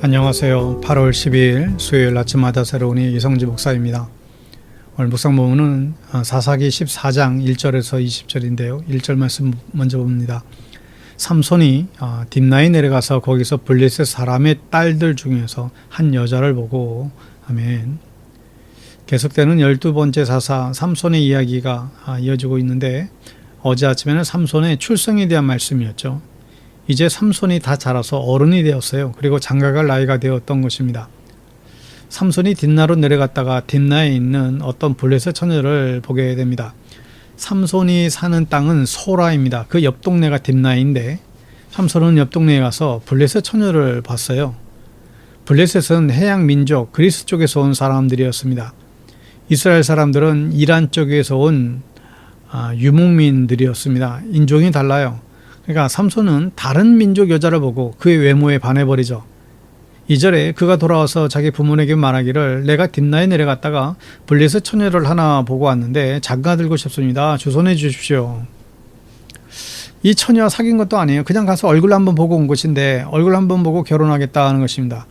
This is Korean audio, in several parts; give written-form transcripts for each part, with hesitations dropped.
안녕하세요. 8월 12일 수요일 아침마다 새로운 이성지 목사입니다. 오늘 묵상 본문은 사사기 14장 1절에서 20절인데요. 1절 말씀 먼저 봅니다. 삼손이 딥나에 내려가서 거기서 블레셋 사람의 딸들 중에서 한 여자를 보고 아멘. 계속되는 12번째 사사 삼손의 이야기가 이어지고 있는데 어제 아침에는 삼손의 출생에 대한 말씀이었죠. 이제 삼손이 다 자라서 어른이 되었어요. 그리고 장가갈 나이가 되었던 것입니다. 삼손이 딥나로 내려갔다가 딥나에 있는 어떤 블레셋 처녀를 보게 됩니다. 삼손이 사는 땅은 소라입니다. 그 옆 동네가 딥나인데 삼손은 옆 동네에 가서 블레셋 처녀를 봤어요. 블레셋은 해양 민족 그리스 쪽에서 온 사람들이었습니다. 이스라엘 사람들은 이란 쪽에서 온 유목민들이었습니다. 인종이 달라요. 그러니까 삼손은 다른 민족 여자를 보고 그의 외모에 반해버리죠. 2절에 그가 돌아와서 자기 부모에게 말하기를 내가 딥나에 내려갔다가 블레셋 처녀를 하나 보고 왔는데 장가 들고 싶습니다. 주선해 주십시오. 이 처녀와 사귄 것도 아니에요. 그냥 가서 얼굴 한번 보고 온 것인데 얼굴 한번 보고 결혼하겠다는 것입니다.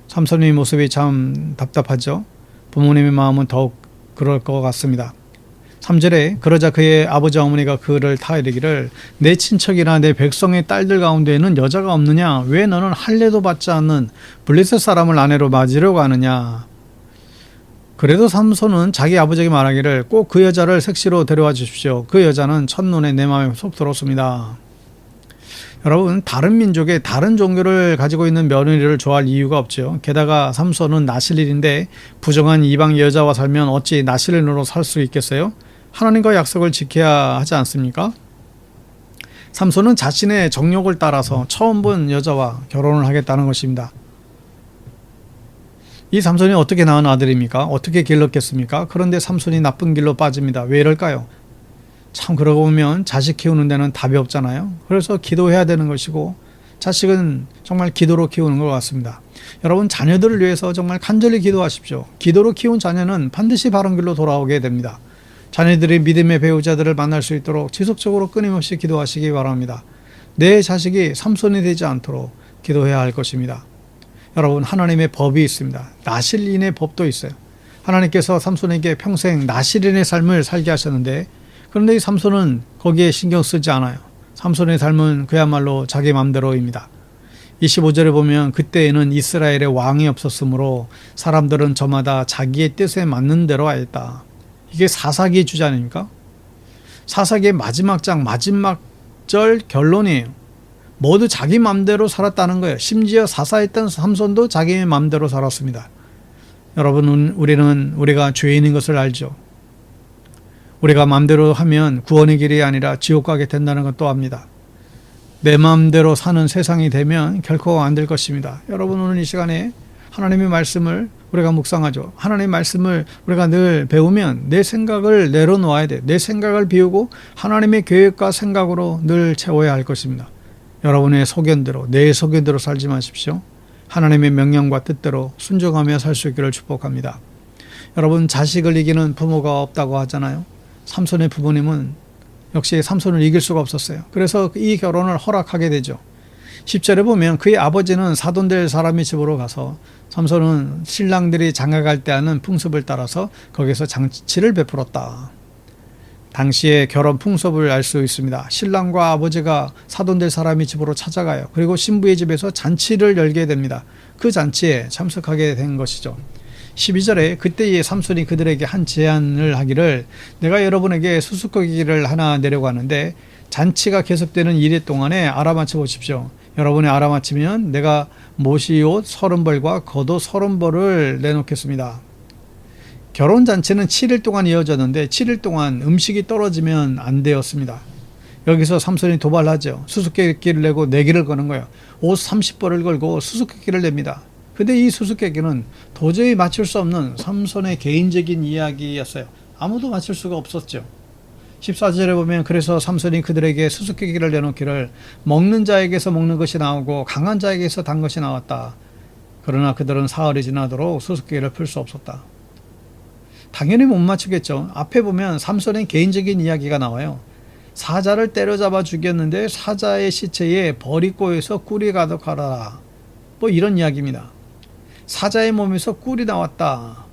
삼손의 모습이 참 답답하죠. 부모님의 마음은 더욱 그럴 것 같습니다. 3절에 그러자 그의 아버지 어머니가 그를 타이르기를 내 친척이나 내 백성의 딸들 가운데에는 여자가 없느냐? 왜 너는 할례도 받지 않는 블레셋 사람을 아내로 맞으려고 하느냐? 그래도 삼손은 자기 아버지에게 말하기를 꼭 그 여자를 색시로 데려와 주십시오. 그 여자는 첫눈에 내 마음에 쏙 들었습니다. 여러분, 다른 민족의 다른 종교를 가지고 있는 며느리를 좋아할 이유가 없죠. 게다가 삼손은 나실인인데 부정한 이방 여자와 살면 어찌 나실인으로 살 수 있겠어요? 하나님과 약속을 지켜야 하지 않습니까? 삼손은 자신의 정욕을 따라서 처음 본 여자와 결혼을 하겠다는 것입니다. 이 삼손이 어떻게 낳은 아들입니까? 어떻게 길렀겠습니까? 그런데 삼손이 나쁜 길로 빠집니다. 왜 이럴까요? 참 그러고 보면 자식 키우는 데는 답이 없잖아요. 그래서 기도해야 되는 것이고 자식은 정말 기도로 키우는 것 같습니다. 여러분, 자녀들을 위해서 정말 간절히 기도하십시오. 기도로 키운 자녀는 반드시 바른 길로 돌아오게 됩니다. 자녀들이 믿음의 배우자들을 만날 수 있도록 지속적으로 끊임없이 기도하시기 바랍니다. 내 자식이 삼손이 되지 않도록 기도해야 할 것입니다. 여러분, 하나님의 법이 있습니다. 나실인의 법도 있어요. 하나님께서 삼손에게 평생 나실인의 삶을 살게 하셨는데 그런데 이 삼손은 거기에 신경 쓰지 않아요. 삼손의 삶은 그야말로 자기 맘대로입니다. 25절에 보면 그때에는 이스라엘의 왕이 없었으므로 사람들은 저마다 자기의 뜻에 맞는 대로 하였다. 이게 사사기 주제 아닙니까? 사사기의 마지막 장 마지막 절 결론이에요. 모두 자기 맘대로 살았다는 거예요. 심지어 사사했던 삼손도 자기 맘대로 살았습니다. 여러분, 우리가 죄인인 것을 알죠. 우리가 맘대로 하면 구원의 길이 아니라 지옥 가게 된다는 것도 압니다. 내 맘대로 사는 세상이 되면 결코 안 될 것입니다. 여러분, 오늘 이 시간에 하나님의 말씀을 우리가 묵상하죠. 하나님의 말씀을 우리가 늘 배우면 내 생각을 내려놓아야 돼. 내 생각을 비우고 하나님의 계획과 생각으로 늘 채워야 할 것입니다. 여러분의 소견대로, 내 소견대로 살지 마십시오. 하나님의 명령과 뜻대로 순종하며 살 수 있기를 축복합니다. 여러분, 자식을 이기는 부모가 없다고 하잖아요. 삼손의 부모님은 역시 삼손을 이길 수가 없었어요. 그래서 이 결혼을 허락하게 되죠. 10절에 보면 그의 아버지는 사돈될 사람의 집으로 가서 삼손은 신랑들이 장가갈 때 하는 풍습을 따라서 거기서 잔치를 베풀었다. 당시의 결혼 풍습을 알 수 있습니다. 신랑과 아버지가 사돈될 사람의 집으로 찾아가요. 그리고 신부의 집에서 잔치를 열게 됩니다. 그 잔치에 참석하게 된 것이죠. 12절에 그때의 삼손이 그들에게 한 제안을 하기를 내가 여러분에게 수수께끼를 하나 내려고 하는데 잔치가 계속되는 이래 동안에 알아맞혀 보십시오. 여러분이 알아맞히면 내가 모시옷 30벌과 겉옷 30벌을 내놓겠습니다. 결혼잔치는 7일 동안 이어졌는데 7일 동안 음식이 떨어지면 안 되었습니다. 여기서 삼손이 도발하죠. 수수께끼를 내고 내기를 거는 거예요. 옷 30벌을 걸고 수수께끼를 냅니다. 근데 이 수수께끼는 도저히 맞출 수 없는 삼손의 개인적인 이야기였어요. 아무도 맞출 수가 없었죠. 14절에 보면 그래서 삼손이 그들에게 수수께끼를 내놓기를 먹는 자에게서 먹는 것이 나오고 강한 자에게서 단 것이 나왔다. 그러나 그들은 사흘이 지나도록 수수께끼를 풀 수 없었다. 당연히 못 맞추겠죠. 앞에 보면 삼손의 개인적인 이야기가 나와요. 사자를 때려잡아 죽였는데 사자의 시체에 벌이 꼬여서 꿀이 가득하라. 뭐 이런 이야기입니다. 사자의 몸에서 꿀이 나왔다.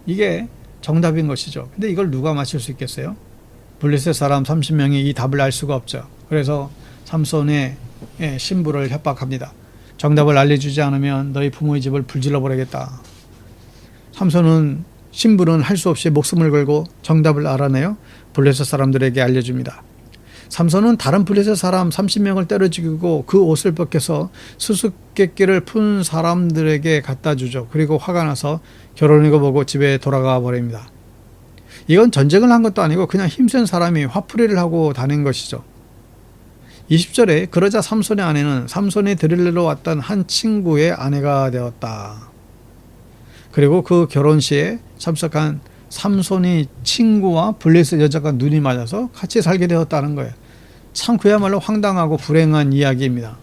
이게 정답인 것이죠. 근데 이걸 누가 맞힐 수 있겠어요? 블레셋 사람 30명이 이 답을 알 수가 없죠. 그래서 삼손의 신부를 협박합니다. 정답을 알려주지 않으면 너희 부모의 집을 불질러 버리겠다. 삼손은 신부는 할 수 없이 목숨을 걸고 정답을 알아내요 블레셋 사람들에게 알려줍니다. 삼손은 다른 블레셋 사람 30명을 때려 죽이고 그 옷을 벗겨서 수수께끼를 푼 사람들에게 갖다 주죠. 그리고 화가 나서 결혼한 거 보고 집에 돌아가 버립니다. 이건 전쟁을 한 것도 아니고 그냥 힘센 사람이 화풀이를 하고 다닌 것이죠. 20절에 그러자 삼손의 아내는 삼손이 데리러 왔던 한 친구의 아내가 되었다. 그리고 그 결혼시에 참석한 삼손이 친구와 블레셋 여자가 눈이 맞아서 같이 살게 되었다는 거예요. 참 그야말로 황당하고 불행한 이야기입니다.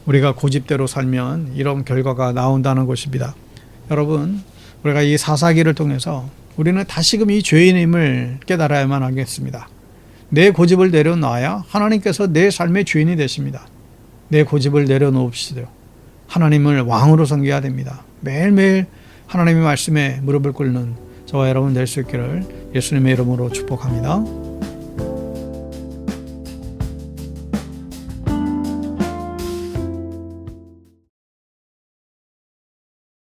우리가 고집대로 살면 이런 결과가 나온다는 것입니다. 여러분, 우리가 이 사사기를 통해서 우리는 다시금 이 죄인임을 깨달아야만 하겠습니다. 내 고집을 내려놔야 하나님께서 내 삶의 주인이 되십니다. 내 고집을 내려놓읍시다. 하나님을 왕으로 섬겨야 됩니다. 매일매일 하나님의 말씀에 무릎을 꿇는 저와 여러분 될 수 있기를 예수님의 이름으로 축복합니다.